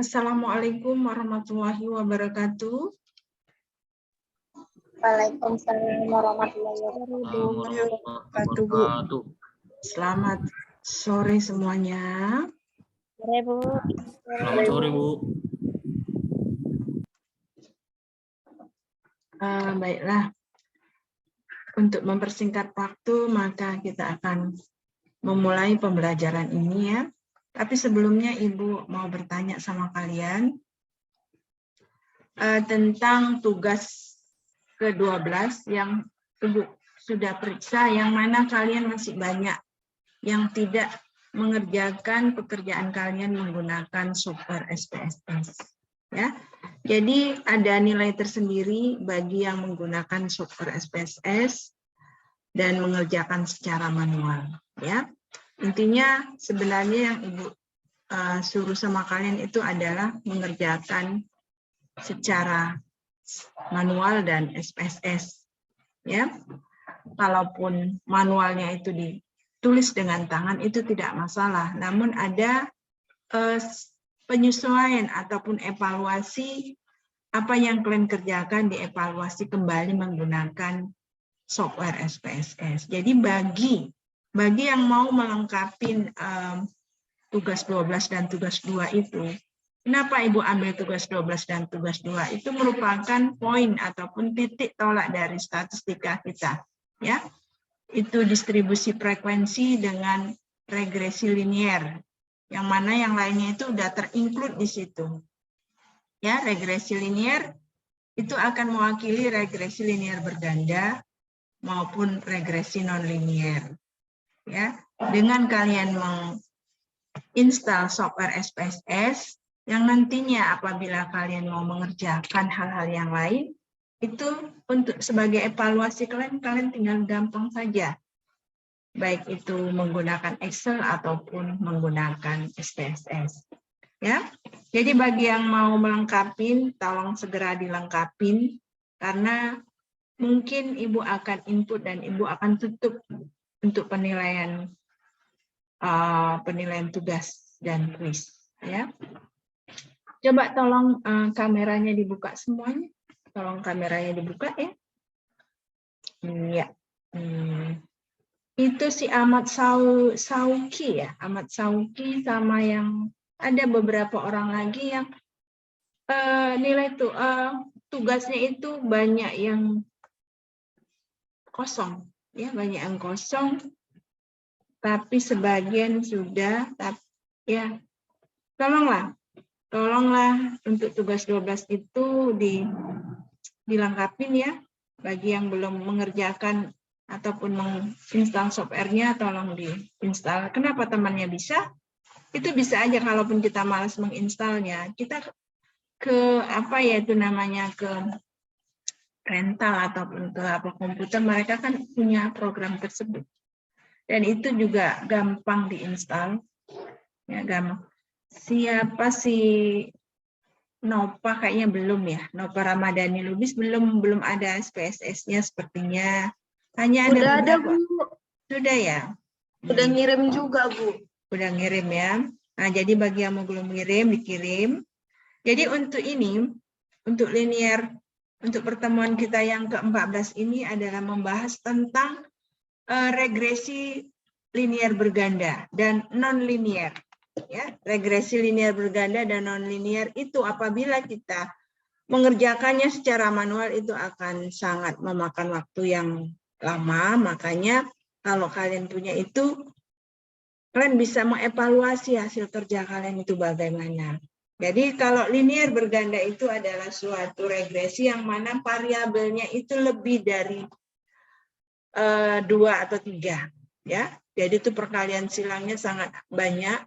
Assalamualaikum warahmatullahi wabarakatuh. Waalaikumsalam warahmatullahi wabarakatuh. Bu. Selamat sore semuanya. Sore, Bu. Selamat sore, Bu. Baiklah, untuk mempersingkat waktu, maka kita akan memulai pembelajaran ini ya. Tapi sebelumnya Ibu mau bertanya sama kalian tentang tugas ke-12 yang Ibu sudah periksa, yang mana kalian masih banyak yang tidak mengerjakan pekerjaan kalian menggunakan software SPSS. Ya, jadi ada nilai tersendiri bagi yang menggunakan software SPSS dan mengerjakan secara manual. Ya, intinya sebenarnya yang Ibu suruh sama kalian itu adalah mengerjakan secara manual dan SPSS. Ya, kalaupun manualnya itu ditulis dengan tangan itu tidak masalah. Namun ada penyesuaian ataupun evaluasi apa yang kalian kerjakan, dievaluasi kembali menggunakan software SPSS. Jadi bagi yang mau melengkapi tugas 12 dan tugas 2 itu, kenapa Ibu ambil tugas 12 dan tugas 2? Itu merupakan poin ataupun titik tolak dari statistika kita. Ya, itu distribusi frekuensi dengan regresi linier. Yang mana yang lainnya itu sudah terinclude di situ. Ya, regresi linier itu akan mewakili regresi linier berganda maupun regresi non-linier. Ya, dengan kalian menginstal software SPSS yang nantinya apabila kalian mau mengerjakan hal-hal yang lain, itu untuk sebagai evaluasi kalian tinggal gampang saja. Baik itu menggunakan Excel ataupun menggunakan SPSS. Ya, jadi bagi yang mau melengkapi, tolong segera dilengkapi karena mungkin Ibu akan input dan Ibu akan tutup untuk penilaian tugas dan kuis. Ya, coba tolong kameranya dibuka semuanya. Tolong kameranya dibuka ya. Iya. Itu si Ahmad Sauki ya, Ahmad Sauki sama yang ada beberapa orang lagi yang nilai tugasnya itu banyak yang kosong, ya banyak yang kosong, tapi sebagian sudah, ya tolonglah untuk tugas 12 itu dilengkapin ya, bagi yang belum mengerjakan ataupun menginstal software-nya tolong diinstal. Kenapa temannya bisa? Itu bisa aja kalaupun kita malas menginstalnya, kita ke ke rental ataupun ke komputer, mereka kan punya program tersebut. Dan itu juga gampang diinstal. Ya, gampang. Siapa sih Nova kayaknya belum ya. Nova Ramadhani Lubis belum ada SPSS-nya sepertinya. Hanya ada Bu. Sudah ya? Udah ngirim juga, Bu. Udah ngirim ya. Nah, jadi bagi yang mau belum ngirim, dikirim. Jadi untuk ini, untuk linear, untuk pertemuan kita yang ke-14 ini adalah membahas tentang regresi linear berganda dan non-linear. Ya, regresi linear berganda dan non-linear itu apabila kita mengerjakannya secara manual itu akan sangat memakan waktu yang lama, makanya kalau kalian punya itu, kalian bisa mengevaluasi hasil kerja kalian itu bagaimana. Jadi kalau linear berganda itu adalah suatu regresi yang mana variabelnya itu lebih dari 2 atau 3. Ya. Jadi itu perkalian silangnya sangat banyak.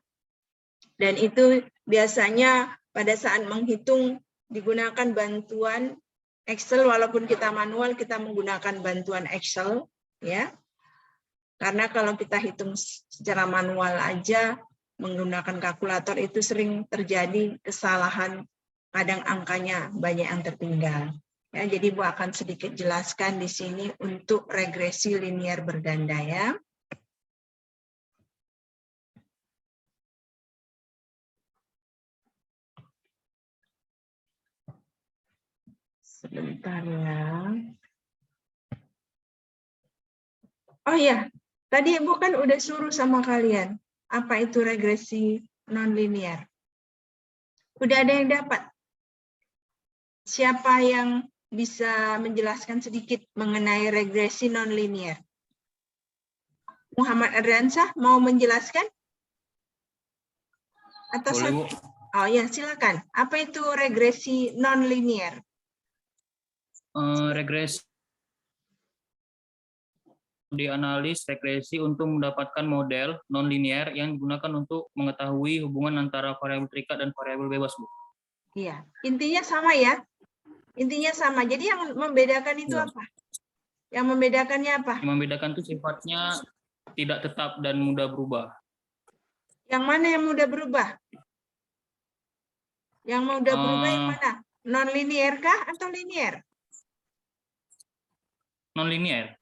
Dan itu biasanya pada saat menghitung digunakan bantuan Excel, walaupun kita manual kita menggunakan bantuan Excel, ya. Karena kalau kita hitung secara manual aja menggunakan kalkulator itu sering terjadi kesalahan, kadang angkanya banyak yang tertinggal. Ya, jadi Bu akan sedikit jelaskan di sini untuk regresi linear berganda ya. Sebentar ya. Oh ya, tadi Ibu kan udah suruh sama kalian. Apa itu regresi nonlinear? Udah ada yang dapat? Siapa yang bisa menjelaskan sedikit mengenai regresi nonlinear? Muhammad Adriansyah mau menjelaskan? Atau Boleh, Bu. Oh ya, silakan. Apa itu regresi nonlinear? Regresi dianalis regresi untuk mendapatkan model nonlinear yang digunakan untuk mengetahui hubungan antara variabel terikat dan variabel bebas, Bu. Iya, intinya sama ya. Intinya sama. Jadi yang membedakan itu Ya. apa? Yang membedakannya apa? Yang membedakan itu sifatnya tidak tetap dan mudah berubah. Yang mana yang mudah berubah? Yang mudah berubah yang mana? Non-linear kah atau linear? Non-linear.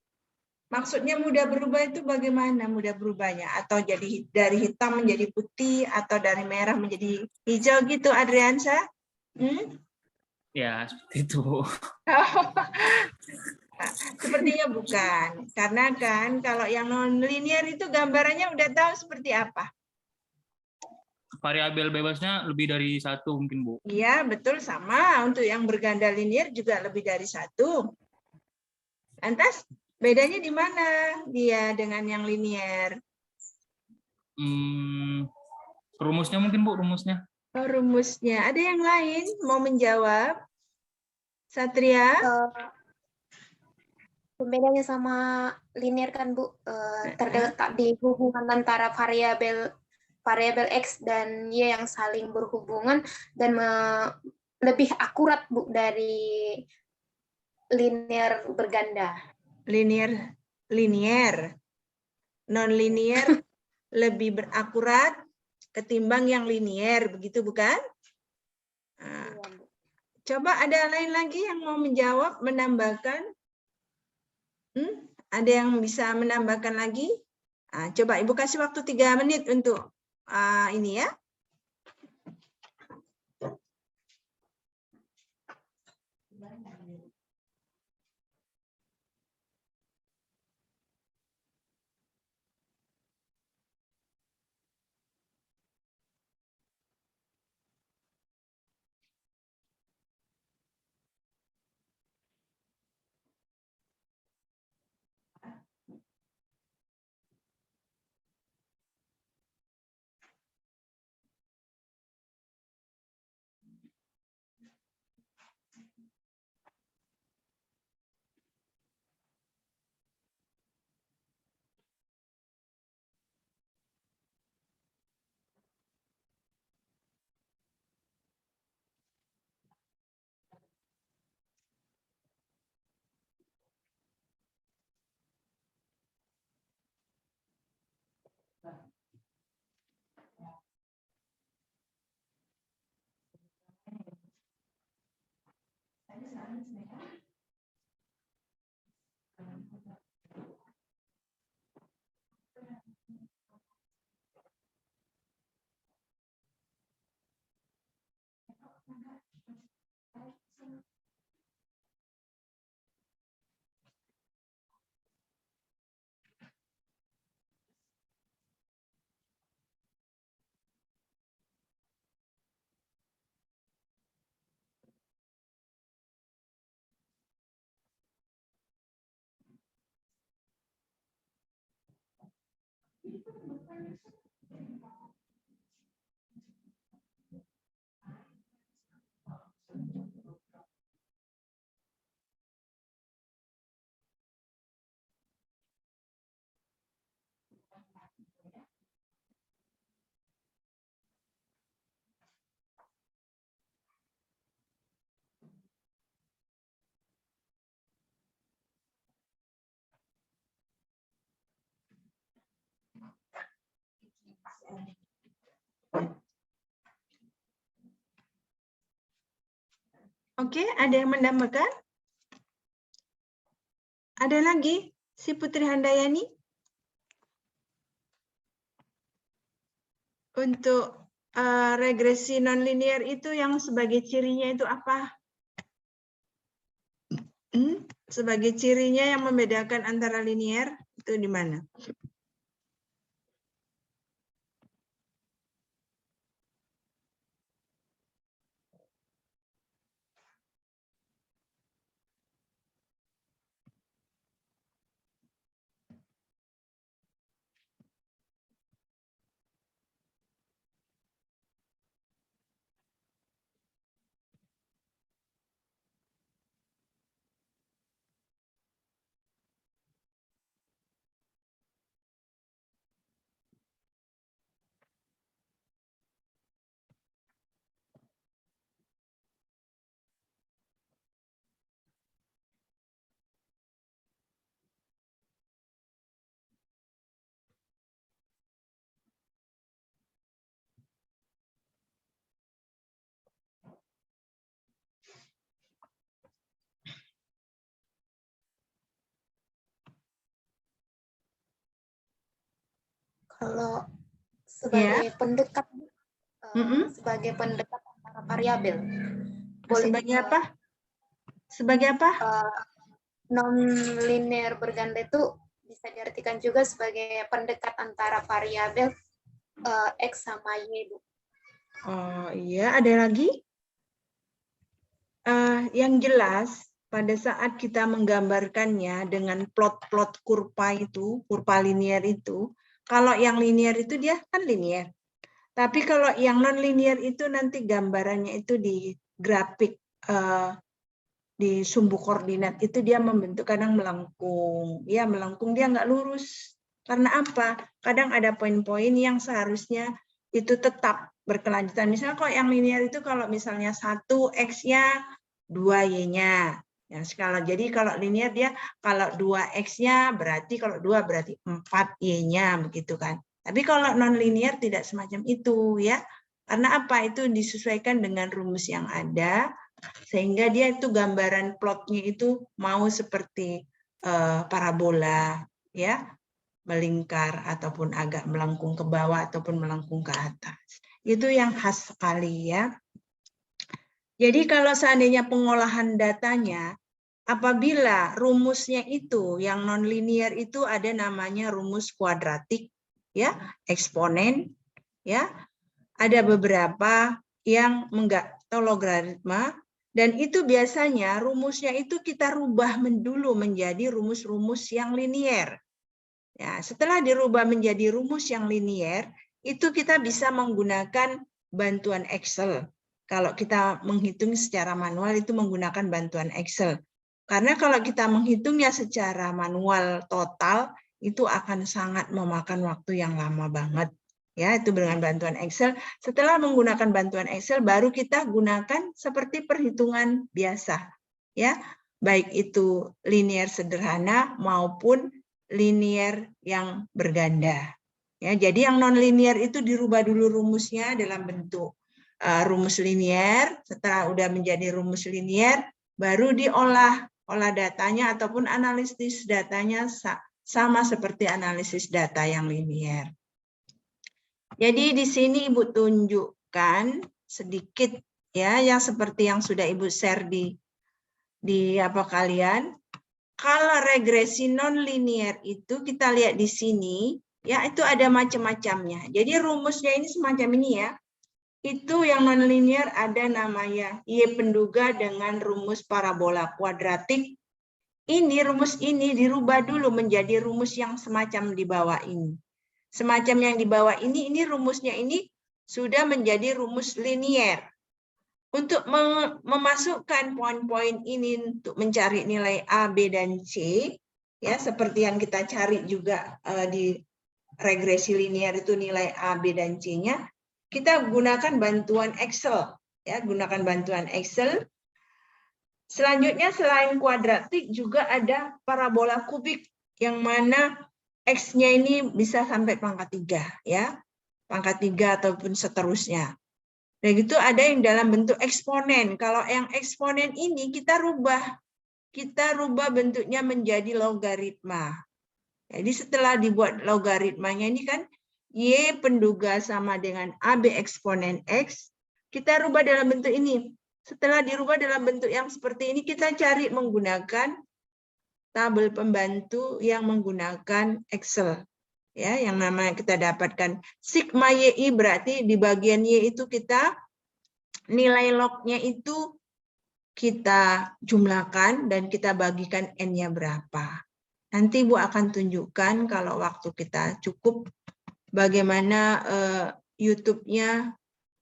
Maksudnya mudah berubah itu bagaimana mudah berubahnya? Atau jadi dari hitam menjadi putih atau dari merah menjadi hijau gitu, Adriansyah? Ya, seperti itu. Sepertinya bukan. Karena kan kalau yang non-linear itu gambarannya udah tahu seperti apa. Variabel bebasnya lebih dari satu mungkin, Bu. Iya, betul sama. Untuk yang berganda linear juga lebih dari satu. Lantas, bedanya di mana dia dengan yang linear? Rumusnya mungkin, Bu, rumusnya. Oh, rumusnya. Ada yang lain mau menjawab? Satria? Pembedanya sama linear kan Bu, terletak di hubungan antara variabel X dan Y yang saling berhubungan dan lebih akurat Bu dari linear berganda. Linear. Non-linear lebih berakurat ketimbang yang linear, begitu bukan? Nah, coba ada lain lagi yang mau menjawab, menambahkan? Ada yang bisa menambahkan lagi? Nah, coba Ibu kasih waktu 3 menit untuk ini ya. Oke, ada yang menambahkan? Ada lagi? Si Putri Handayani? Untuk regresi nonlinear itu yang sebagai cirinya itu apa? Sebagai cirinya yang membedakan antara linier itu di mana? Kalau sebagai pendekat, Mm-mm. sebagai pendekat antara variabel. Boleh, Sebagai apa? Sebagai apa? Non-linear berganda itu bisa diartikan juga sebagai pendekat antara variabel X sama Y, Bu. Oh iya, ada lagi? Yang jelas, pada saat kita menggambarkannya dengan plot-plot kurva itu, kurva linear itu, kalau yang linear itu dia kan linear. Tapi kalau yang non-linear itu nanti gambarannya itu di grafik, di sumbu koordinat itu dia membentuk kadang melengkung. Ya, melengkung dia nggak lurus. Karena apa? Kadang ada poin-poin yang seharusnya itu tetap berkelanjutan. Misalnya kalau yang linear itu kalau misalnya 1 X-nya, 2 Y-nya. Ya, jadi kalau linear dia kalau 2 X-nya berarti kalau 2 berarti 4 Y-nya begitu kan. Tapi kalau non-linear tidak semacam itu ya. Karena apa? Itu disesuaikan dengan rumus yang ada sehingga dia itu gambaran plotnya itu mau seperti parabola ya, melingkar ataupun agak melengkung ke bawah ataupun melengkung ke atas. Itu yang khas sekali ya. Jadi kalau seandainya pengolahan datanya, apabila rumusnya itu yang nonlinear itu ada namanya rumus kuadratik ya, eksponen ya. Ada beberapa yang atau logaritma, dan itu biasanya rumusnya itu kita rubah dulu menjadi rumus-rumus yang linier. Ya, setelah dirubah menjadi rumus yang linier, itu kita bisa menggunakan bantuan Excel. Kalau kita menghitung secara manual itu menggunakan bantuan Excel. Karena kalau kita menghitungnya secara manual total, itu akan sangat memakan waktu yang lama banget. Ya, itu dengan bantuan Excel. Setelah menggunakan bantuan Excel, baru kita gunakan seperti perhitungan biasa. Ya, baik itu linier sederhana maupun linier yang berganda. Ya, jadi yang non-linier itu dirubah dulu rumusnya dalam bentuk rumus linier. Setelah udah menjadi rumus linier, baru diolah datanya ataupun analisis datanya sama seperti analisis data yang linier. Jadi di sini Ibu tunjukkan sedikit ya yang seperti yang sudah Ibu share di apa kalian. Kalau regresi non-linear itu kita lihat di sini ya itu ada macam-macamnya. Jadi rumusnya ini semacam ini ya. Itu yang non-linear ada namanya Y penduga dengan rumus parabola kuadratik. Ini rumus ini dirubah dulu menjadi rumus yang semacam di bawah ini. Semacam yang di bawah ini rumusnya ini sudah menjadi rumus linier. Untuk memasukkan poin-poin ini untuk mencari nilai A, B, dan C, ya seperti yang kita cari juga di regresi linier itu nilai A, B, dan C-nya, kita gunakan bantuan Excel. Ya, gunakan bantuan Excel. Selanjutnya selain kuadratik juga ada parabola kubik yang mana X-nya ini bisa sampai pangkat 3 ya. Pangkat 3 ataupun seterusnya. Dan itu ada yang dalam bentuk eksponen. Kalau yang eksponen ini kita rubah bentuknya menjadi logaritma. Jadi setelah dibuat logaritmanya ini kan Y penduga sama dengan AB eksponen X, kita rubah dalam bentuk ini. Setelah dirubah dalam bentuk yang seperti ini, kita cari menggunakan tabel pembantu yang menggunakan Excel. Ya, yang namanya kita dapatkan sigma YI berarti di bagian Y itu kita nilai lognya itu kita jumlahkan dan kita bagikan N-nya berapa. Nanti Bu akan tunjukkan kalau waktu kita cukup bagaimana YouTube-nya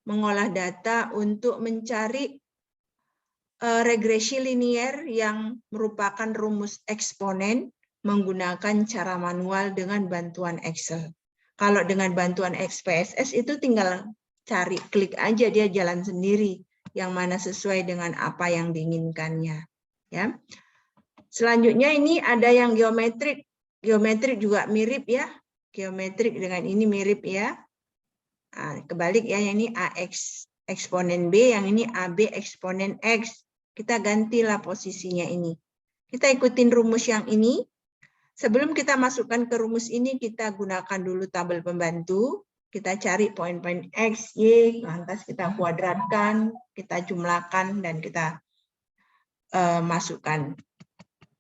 mengolah data untuk mencari regresi linier yang merupakan rumus eksponen menggunakan cara manual dengan bantuan Excel. Kalau dengan bantuan XPSS itu tinggal cari, klik aja dia jalan sendiri yang mana sesuai dengan apa yang diinginkannya. Ya. Selanjutnya ini ada yang geometrik. Geometrik juga mirip ya. Geometrik dengan ini mirip ya. Nah, kebalik ya, yang ini AX eksponen B, yang ini AB eksponen X. Kita gantilah posisinya ini. Kita ikutin rumus yang ini. Sebelum kita masukkan ke rumus ini, kita gunakan dulu tabel pembantu. Kita cari poin-poin X, Y, lantas kita kuadratkan, kita jumlahkan, dan kita masukkan.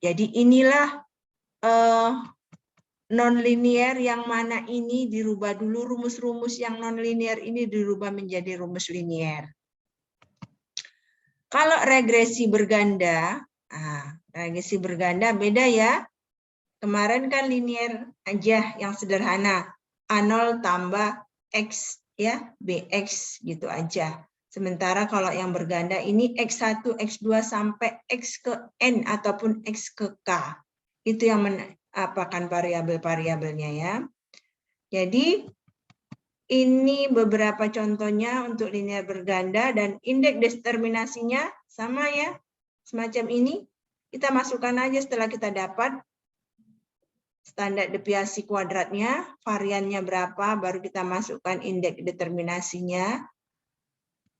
Jadi inilah non-linear yang mana ini dirubah dulu, rumus-rumus yang non-linear ini dirubah menjadi rumus linear. Kalau regresi berganda, regresi berganda beda ya. Kemarin kan linear aja yang sederhana. A0 tambah X ya, BX gitu aja. Sementara kalau yang berganda ini X1, X2 sampai X ke N ataupun X ke K. Itu yang apakan variabel-variabelnya ya. Jadi ini beberapa contohnya untuk linear berganda dan indeks determinasinya sama ya. Semacam ini. Kita masukkan aja setelah kita dapat standar deviasi kuadratnya, variannya berapa, baru kita masukkan indeks determinasinya.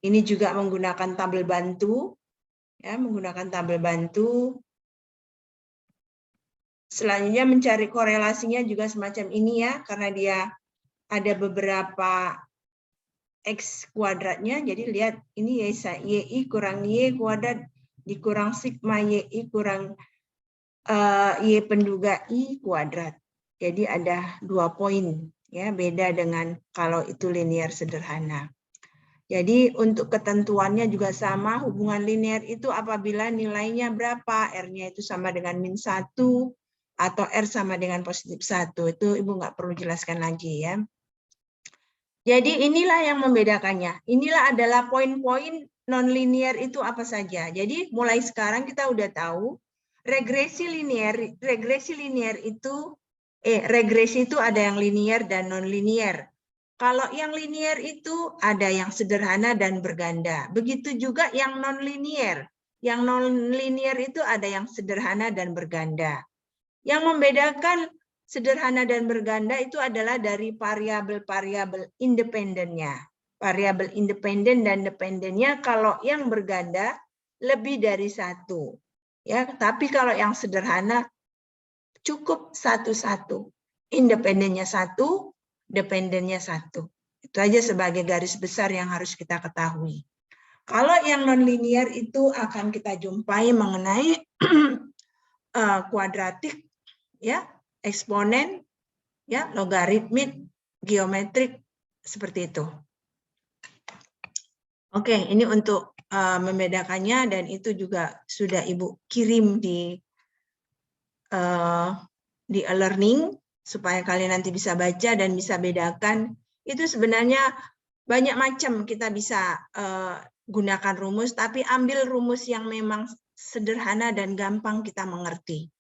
Ini juga menggunakan tabel bantu. Ya, menggunakan tabel bantu. Selanjutnya mencari korelasinya juga semacam ini ya, karena dia ada beberapa X kuadratnya, jadi lihat ini YI kurang Y kuadrat dikurang sigma YI kurang Y penduga I kuadrat. Jadi ada 2 poin, ya beda dengan kalau itu linear sederhana. Jadi untuk ketentuannya juga sama, hubungan linear itu apabila nilainya berapa, R-nya itu sama dengan -1, atau R sama dengan +1. Itu Ibu nggak perlu jelaskan lagi ya. Jadi inilah yang membedakannya. Inilah adalah poin-poin non-linear itu apa saja. Jadi mulai sekarang kita udah tahu regresi linear itu regresi itu ada yang linear dan non-linear. Kalau yang linear itu ada yang sederhana dan berganda. Begitu juga yang non-linear. Yang non-linear itu ada yang sederhana dan berganda. Yang membedakan sederhana dan berganda itu adalah dari variabel-variabel independennya. Variabel independen dan dependennya kalau yang berganda lebih dari 1. Ya, tapi kalau yang sederhana cukup 1-1. Independennya 1, dependennya 1. Itu aja sebagai garis besar yang harus kita ketahui. Kalau yang non-linear itu akan kita jumpai mengenai kuadratik, ya, eksponen, ya, logaritmik, geometrik, seperti itu. Oke, ini untuk membedakannya dan itu juga sudah Ibu kirim di e-learning supaya kalian nanti bisa baca dan bisa bedakan. Itu sebenarnya banyak macam kita bisa gunakan rumus, tapi ambil rumus yang memang sederhana dan gampang kita mengerti.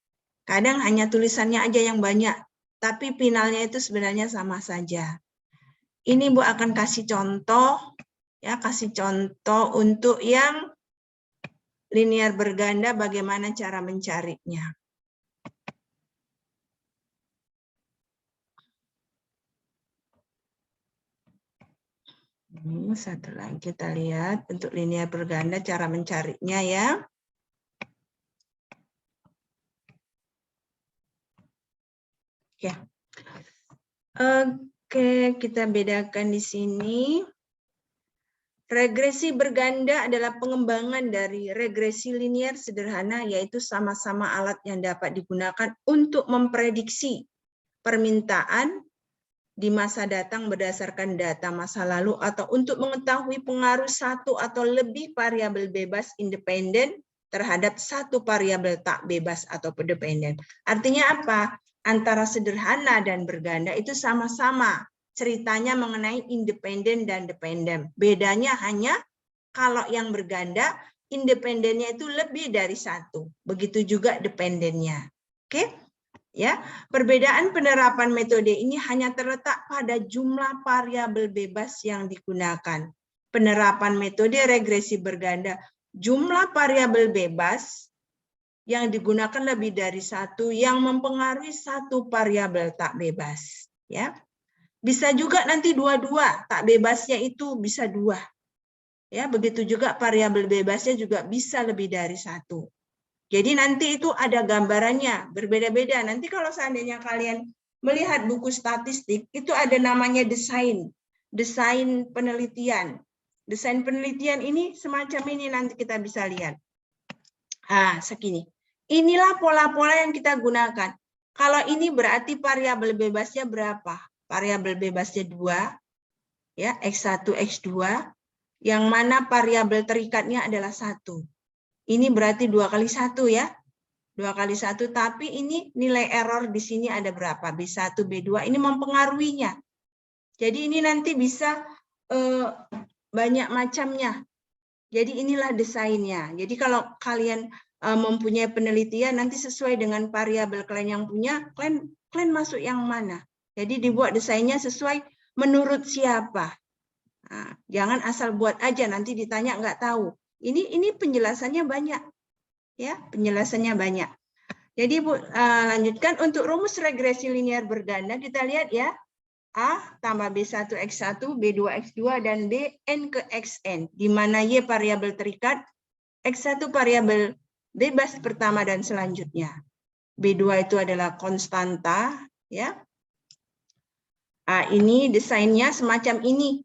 Kadang hanya tulisannya aja yang banyak, tapi finalnya itu sebenarnya sama saja. Ini Bu akan kasih contoh, ya, kasih contoh untuk yang linear berganda bagaimana cara mencarinya. Ini satu lagi kita lihat untuk linear berganda cara mencarinya ya. Ya. Oke, kita bedakan di sini. Regresi berganda adalah pengembangan dari regresi linier sederhana, yaitu sama-sama alat yang dapat digunakan untuk memprediksi permintaan di masa datang berdasarkan data masa lalu atau untuk mengetahui pengaruh satu atau lebih variabel bebas independen terhadap satu variabel tak bebas atau dependen. Artinya apa? Antara sederhana dan berganda itu sama-sama ceritanya mengenai independen dan dependen. Bedanya hanya kalau yang berganda, independennya itu lebih dari satu. Begitu juga dependennya. Oke? Ya, perbedaan penerapan metode ini hanya terletak pada jumlah variabel bebas yang digunakan. Penerapan metode regresi berganda, jumlah variabel bebas yang digunakan lebih dari satu yang mempengaruhi satu variabel tak bebas. Ya, bisa juga nanti dua-dua, tak bebasnya itu bisa dua. Ya, begitu juga variabel bebasnya juga bisa lebih dari satu. Jadi nanti itu ada gambarannya, berbeda-beda. Nanti kalau seandainya kalian melihat buku statistik, itu ada namanya desain penelitian. Desain penelitian ini semacam ini nanti kita bisa lihat. Segini. Inilah pola-pola yang kita gunakan. Kalau ini berarti variabel bebasnya berapa? Variabel bebasnya 2, ya, X1, X2, yang mana variabel terikatnya adalah 1. Ini berarti 2 kali 1 ya. 2 kali 1, tapi ini nilai error di sini ada berapa? B1, B2, ini mempengaruhinya. Jadi ini nanti bisa banyak macamnya. Jadi inilah desainnya. Jadi kalau kalian mempunyai penelitian, nanti sesuai dengan variabel kalian yang punya, kalian masuk yang mana. Jadi dibuat desainnya sesuai menurut siapa. Nah, jangan asal buat aja, nanti ditanya nggak tahu. Ini penjelasannya banyak. Ya, penjelasannya banyak. Jadi Bu, lanjutkan untuk rumus regresi linier berganda, kita lihat ya. A tambah B1 X1, B2 X2, dan B N ke Xn, di mana Y variabel terikat, X1 variabel bebas pertama dan selanjutnya. B2 itu adalah konstanta, ya. Ini desainnya semacam ini.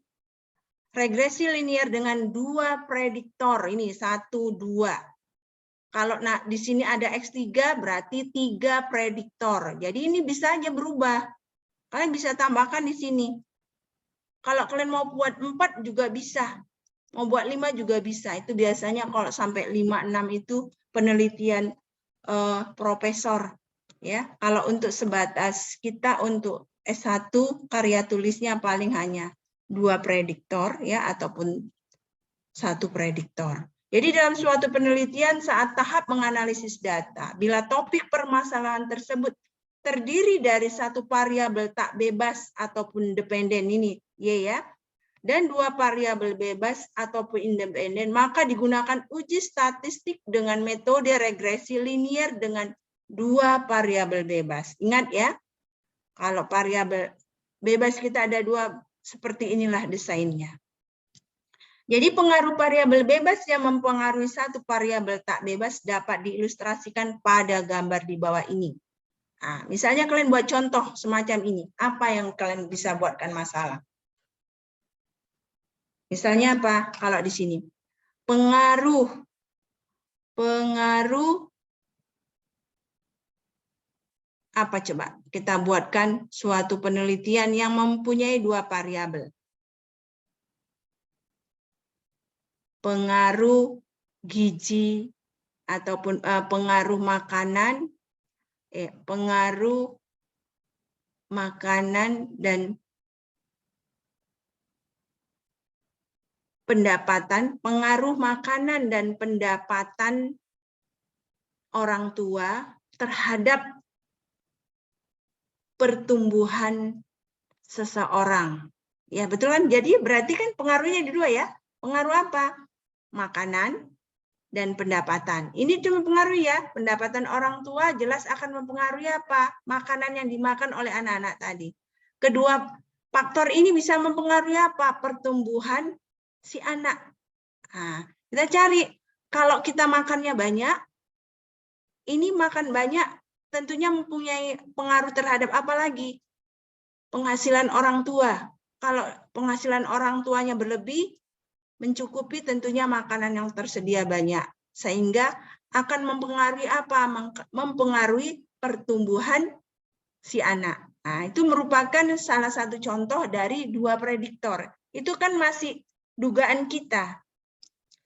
Regresi linier dengan 2 prediktor, ini 1, 2. Kalau di sini ada X3 berarti 3 prediktor. Jadi ini bisa aja berubah. Kalian bisa tambahkan di sini. Kalau kalian mau buat 4 juga bisa. Mau buat 5 juga bisa. Itu biasanya kalau sampai 5, 6 itu penelitian profesor. Ya, kalau untuk sebatas kita untuk S1 karya tulisnya paling hanya 2 prediktor ya, ataupun 1 prediktor. Jadi dalam suatu penelitian saat tahap menganalisis data, bila topik permasalahan tersebut terdiri dari 1 variabel tak bebas ataupun dependen, ini Y ya, dan 2 variabel bebas ataupun independen, maka digunakan uji statistik dengan metode regresi linier dengan 2 variabel bebas. Ingat ya, kalau variabel bebas kita ada 2, seperti inilah desainnya. Jadi pengaruh variabel bebas yang mempengaruhi 1 variabel tak bebas dapat diilustrasikan pada gambar di bawah ini. Nah, misalnya kalian buat contoh semacam ini, apa yang kalian bisa buatkan masalah? Misalnya apa? Kalau di sini, pengaruh apa coba? Kita buatkan suatu penelitian yang mempunyai 2 variabel. Pengaruh gizi ataupun pengaruh makanan, pengaruh makanan dan pendapatan, pengaruh makanan dan pendapatan orang tua terhadap pertumbuhan seseorang. Ya, betul kan? Jadi berarti kan pengaruhnya di 2 ya. Pengaruh apa? Makanan dan pendapatan. Ini cuma pengaruh ya. Pendapatan orang tua jelas akan mempengaruhi apa? Makanan yang dimakan oleh anak-anak tadi. Kedua faktor ini bisa mempengaruhi apa? Pertumbuhan si anak. Nah, kita cari. Kalau kita makannya banyak, ini makan banyak tentunya mempunyai pengaruh terhadap apa lagi? Penghasilan orang tua. Kalau penghasilan orang tuanya berlebih, mencukupi tentunya makanan yang tersedia banyak, sehingga akan mempengaruhi apa? Mempengaruhi pertumbuhan si anak. Nah, itu merupakan salah satu contoh dari 2 prediktor. Itu kan masih dugaan kita.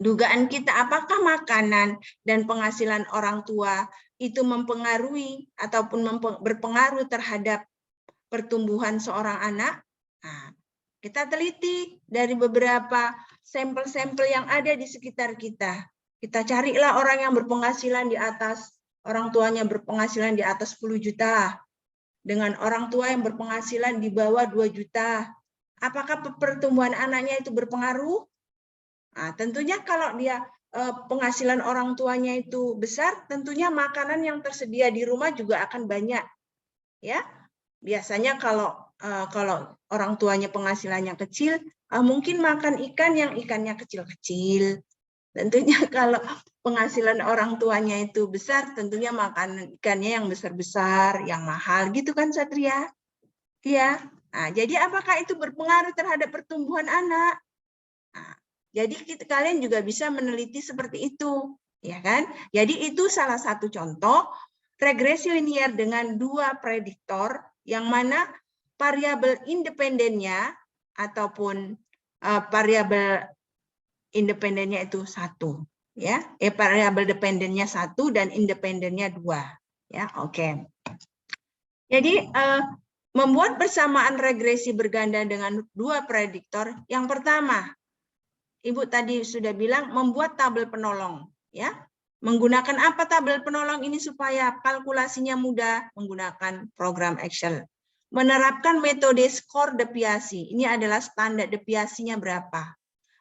Dugaan kita apakah makanan dan penghasilan orang tua itu mempengaruhi ataupun berpengaruh terhadap pertumbuhan seorang anak. Nah, kita teliti dari beberapa sampel-sampel yang ada di sekitar kita. Kita carilah orang yang berpenghasilan di atas, orang tuanya berpenghasilan di atas 10 juta, dengan orang tua yang berpenghasilan di bawah 2 juta. Apakah pertumbuhan anaknya itu berpengaruh? Nah, tentunya kalau dia penghasilan orang tuanya itu besar, tentunya makanan yang tersedia di rumah juga akan banyak. Ya, biasanya kalau orang tuanya penghasilannya kecil, mungkin makan ikan yang ikannya kecil-kecil. Tentunya kalau penghasilan orang tuanya itu besar, tentunya makan ikannya yang besar-besar, yang mahal, gitu kan Satria? Iya. Nah, jadi apakah itu berpengaruh terhadap pertumbuhan anak? Nah, jadi kalian juga bisa meneliti seperti itu, ya kan? Jadi itu salah satu contoh regresi linier dengan 2 prediktor, yang mana variabel independennya ataupun variabel independennya itu 1, ya. Variabel dependennya 1 dan independennya 2, ya. Oke. Jadi membuat persamaan regresi berganda dengan 2 prediktor, yang pertama, Ibu tadi sudah bilang membuat tabel penolong, ya. Menggunakan apa tabel penolong ini supaya kalkulasinya mudah? Menggunakan program Excel. Menerapkan metode skor deviasi. Ini adalah standar deviasinya berapa.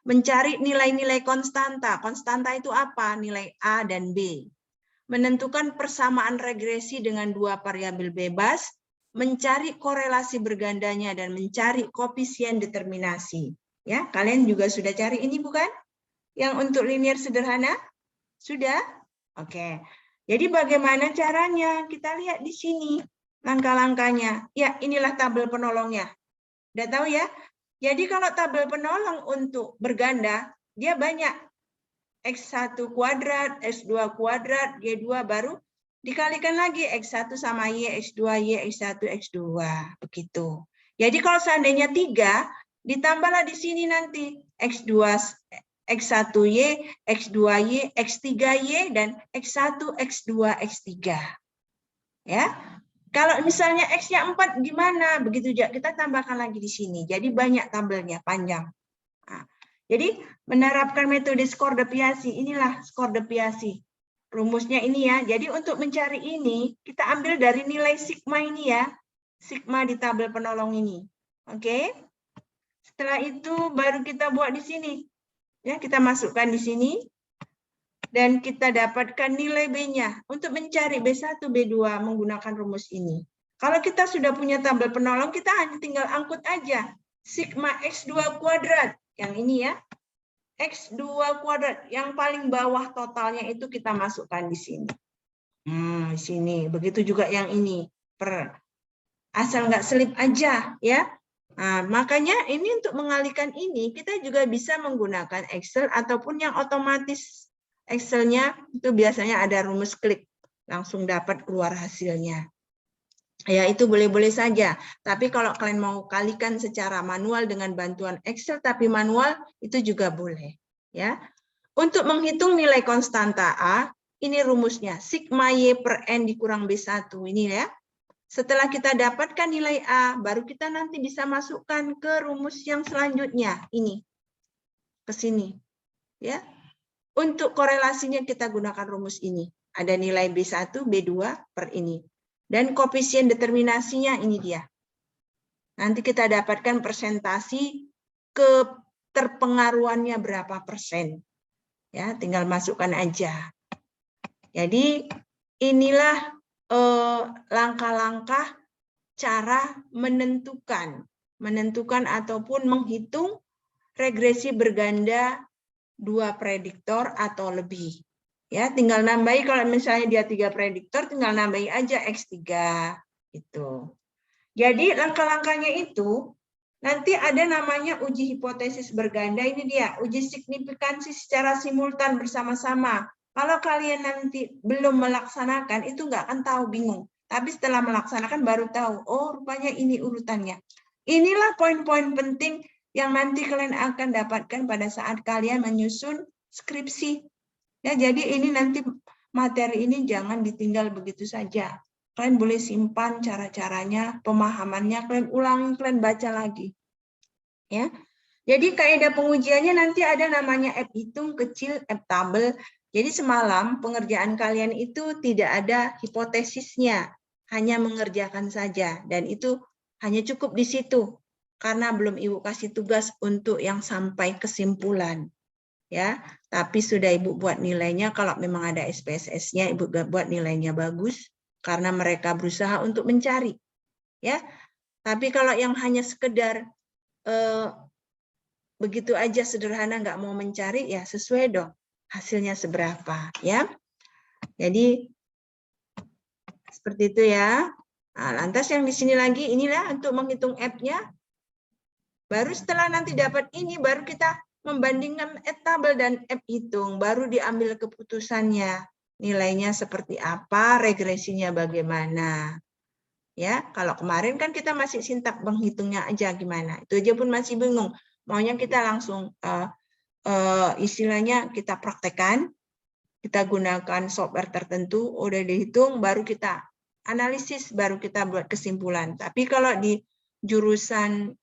Mencari nilai-nilai konstanta. Konstanta itu apa? Nilai A dan B. Menentukan persamaan regresi dengan 2 variabel bebas. Mencari korelasi bergandanya dan mencari koefisien determinasi. Ya, kalian juga sudah cari ini bukan? Yang untuk linear sederhana? Sudah? Oke. Jadi bagaimana caranya? Kita lihat di sini langkah-langkahnya. Ya, inilah tabel penolongnya. Udah tahu ya? Jadi kalau tabel penolong untuk berganda, dia banyak. X1 kuadrat, X2 kuadrat, Y2 baru dikalikan lagi X1 sama Y, X2, Y, X1, X2. Begitu. Jadi kalau seandainya 3, ditambahlah di sini nanti X2, X1Y, X2Y, X3Y, dan X1, X2, X3. Ya. Kalau misalnya X-nya 4 gimana? Begitu juga kita tambahkan lagi di sini. Jadi banyak tabelnya, panjang. Nah, jadi menerapkan metode skor deviasi, inilah skor deviasi. Rumusnya ini ya. Jadi untuk mencari ini, kita ambil dari nilai sigma ini ya. Sigma di tabel penolong ini. Oke. Setelah itu baru kita buat di sini. Ya, kita masukkan di sini. Dan kita dapatkan nilai B-nya. Untuk mencari B1, B2 menggunakan rumus ini. Kalau kita sudah punya tabel penolong, kita hanya tinggal angkut aja. Sigma X2 kuadrat. Yang ini ya. X2 kuadrat. Yang paling bawah totalnya itu kita masukkan di sini. Di sini. Begitu juga yang ini. Asal nggak selip aja ya. Nah, makanya ini untuk mengalihkan ini, kita juga bisa menggunakan Excel ataupun yang otomatis. Excel-nya itu biasanya ada rumus klik, langsung dapat keluar hasilnya. Ya, itu boleh-boleh saja. Tapi kalau kalian mau kalikan secara manual dengan bantuan Excel, tapi manual, itu juga boleh. Ya. Untuk menghitung nilai konstanta A, ini rumusnya. Sigma Y per N dikurang B1. Ini ya. Setelah kita dapatkan nilai A, baru kita nanti bisa masukkan ke rumus yang selanjutnya. Ini. Ke sini. Ya. Untuk korelasinya kita gunakan rumus ini. Ada nilai B1, B2 per ini. Dan koefisien determinasinya ini dia. Nanti kita dapatkan persentasi keterpengaruhannya berapa persen. Ya, tinggal masukkan aja. Jadi inilah langkah-langkah cara menentukan ataupun menghitung regresi berganda 2 prediktor atau lebih. Ya, tinggal nambahi kalau misalnya dia 3 prediktor, tinggal nambahi aja X3 itu. Jadi langkah-langkahnya itu Nanti ada namanya uji hipotesis berganda, ini dia, uji signifikansi secara simultan bersama-sama. Kalau kalian nanti belum melaksanakan, itu nggak akan tahu, bingung. Tapi setelah melaksanakan baru tahu, oh rupanya ini urutannya. Inilah poin-poin penting yang nanti kalian akan dapatkan pada saat kalian menyusun skripsi. Ya, jadi ini nanti materi ini jangan ditinggal begitu saja. Kalian boleh simpan cara-caranya, pemahamannya, kalian ulangi, kalian baca lagi. Ya. Jadi kaidah pengujiannya nanti ada namanya F hitung kecil, F tabel. Jadi semalam pengerjaan kalian itu tidak ada hipotesisnya, hanya mengerjakan saja. Dan itu hanya cukup di situ, karena belum Ibu kasih tugas untuk yang sampai kesimpulan. Ya, tapi sudah Ibu buat nilainya, kalau memang ada SPSS-nya Ibu buat nilainya bagus, karena mereka berusaha untuk mencari. Ya, tapi kalau yang hanya sekedar begitu aja sederhana nggak mau mencari, ya sesuai dong hasilnya seberapa, ya. Jadi seperti itu ya. Nah, lantas yang di sini lagi inilah untuk menghitung F-nya. Baru setelah nanti dapat ini baru kita membandingkan F tabel dan F hitung, baru diambil keputusannya. Nilainya seperti apa, regresinya bagaimana. Ya, kalau kemarin kan kita masih sintak menghitungnya aja gimana. Itu aja pun masih bingung. Maunya kita langsung istilahnya kita praktekkan, kita gunakan software tertentu, udah dihitung, baru kita analisis, baru kita buat kesimpulan. Tapi kalau di jurusan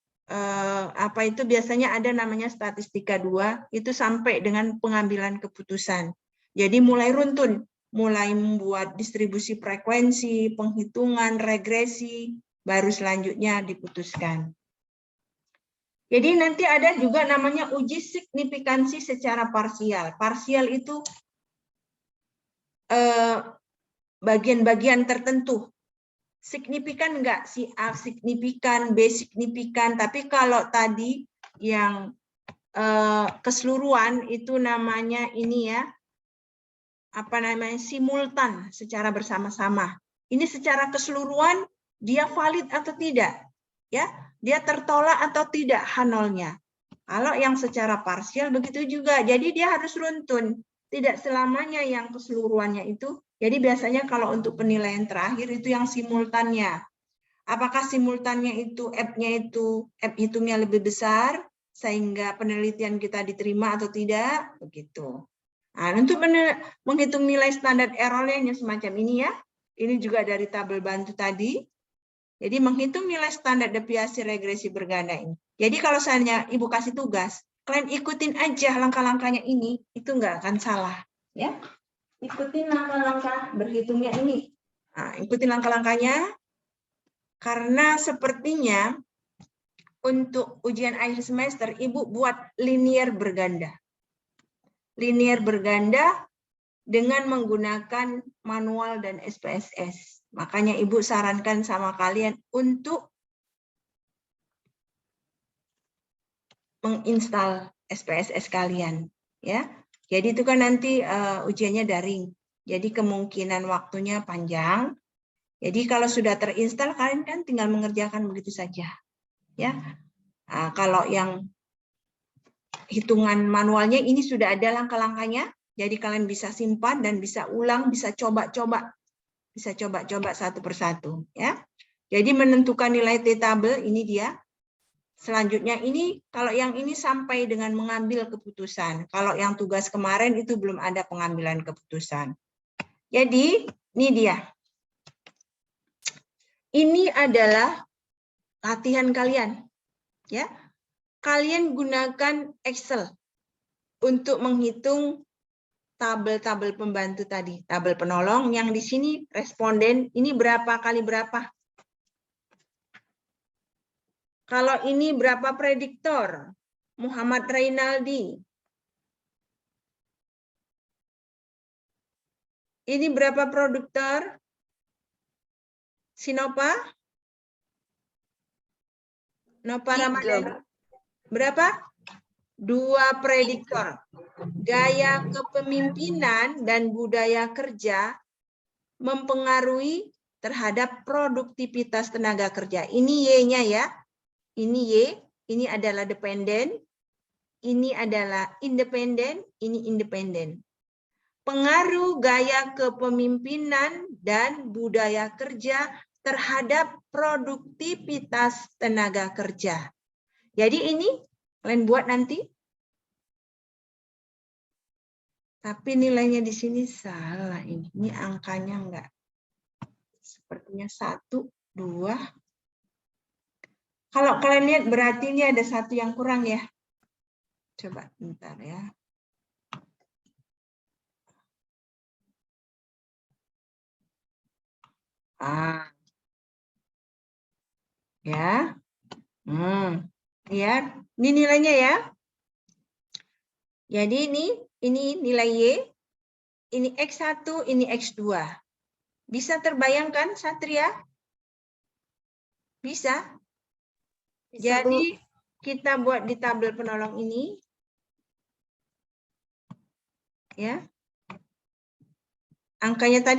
apa itu biasanya ada namanya statistika 2, itu sampai dengan pengambilan keputusan. Jadi mulai runtun, mulai membuat distribusi frekuensi, penghitungan, regresi, baru selanjutnya diputuskan. Jadi nanti ada juga namanya uji signifikansi secara parsial. Parsial itu bagian-bagian tertentu. Signifikan enggak? Si A signifikan, B signifikan. Tapi kalau tadi yang keseluruhan itu namanya ini ya, apa namanya, simultan secara bersama-sama. Ini secara keseluruhan dia valid atau tidak, ya, dia tertolak atau tidak H0-nya. Kalau yang secara parsial begitu juga, jadi dia harus runtun, tidak selamanya yang keseluruhannya itu. Jadi biasanya kalau untuk penilaian terakhir itu yang simultannya. Apakah simultannya itu F-nya itu F hitungnya lebih besar sehingga penelitian kita diterima atau tidak, begitu. Nah, untuk menghitung nilai standar error-nya semacam ini ya. Ini juga dari tabel bantu tadi. Jadi menghitung nilai standar deviasi regresi berganda ini. Jadi kalau misalnya Ibu kasih tugas, kalian ikutin aja langkah-langkahnya ini, itu nggak akan salah. Ya, ikutin langkah-langkah berhitungnya ini. Nah, ikutin langkah-langkahnya, karena sepertinya untuk ujian akhir semester, Ibu buat linear berganda. Linear berganda dengan menggunakan manual dan SPSS. Makanya Ibu sarankan sama kalian untuk menginstal SPSS kalian, ya. Jadi itu kan nanti ujiannya daring. Jadi kemungkinan waktunya panjang. Jadi kalau sudah terinstall kalian kan tinggal mengerjakan begitu saja, ya. Nah, kalau yang hitungan manualnya ini sudah ada langkah-langkahnya. Jadi kalian bisa simpan dan bisa ulang, bisa coba-coba. Bisa coba-coba satu persatu, ya. Jadi menentukan nilai T-tabel ini dia. Selanjutnya ini, kalau yang ini sampai dengan mengambil keputusan. Kalau yang tugas kemarin itu belum ada pengambilan keputusan. Jadi, ini dia. Ini adalah latihan kalian, ya. Kalian gunakan Excel untuk menghitung tabel-tabel pembantu tadi, tabel penolong yang di sini responden ini berapa kali berapa. Kalau ini berapa prediktor? Muhammad Reynaldi. Ini berapa produktor? Sinopa? Nova Ramadhan. Berapa? 2 prediktor. Gaya kepemimpinan dan budaya kerja mempengaruhi terhadap produktivitas tenaga kerja. Ini Y-nya ya. Ini Y. ini adalah dependen, ini adalah independen, ini independen. Pengaruh gaya kepemimpinan dan budaya kerja terhadap produktivitas tenaga kerja. Jadi ini kalian buat nanti. Tapi nilainya di sini salah ini. Ini angkanya enggak. Sepertinya 1, 2. Kalau kalian lihat berarti ini ada 1 yang kurang ya. Coba bentar ya. Ya. Lihat. Ini nilainya ya. Jadi ini nilai Y. Ini X1, ini X2. Bisa terbayangkan, Satria? Bisa? Bisa, Bu. Jadi kita buat di tabel penolong ini. Ya. Angkanya tadi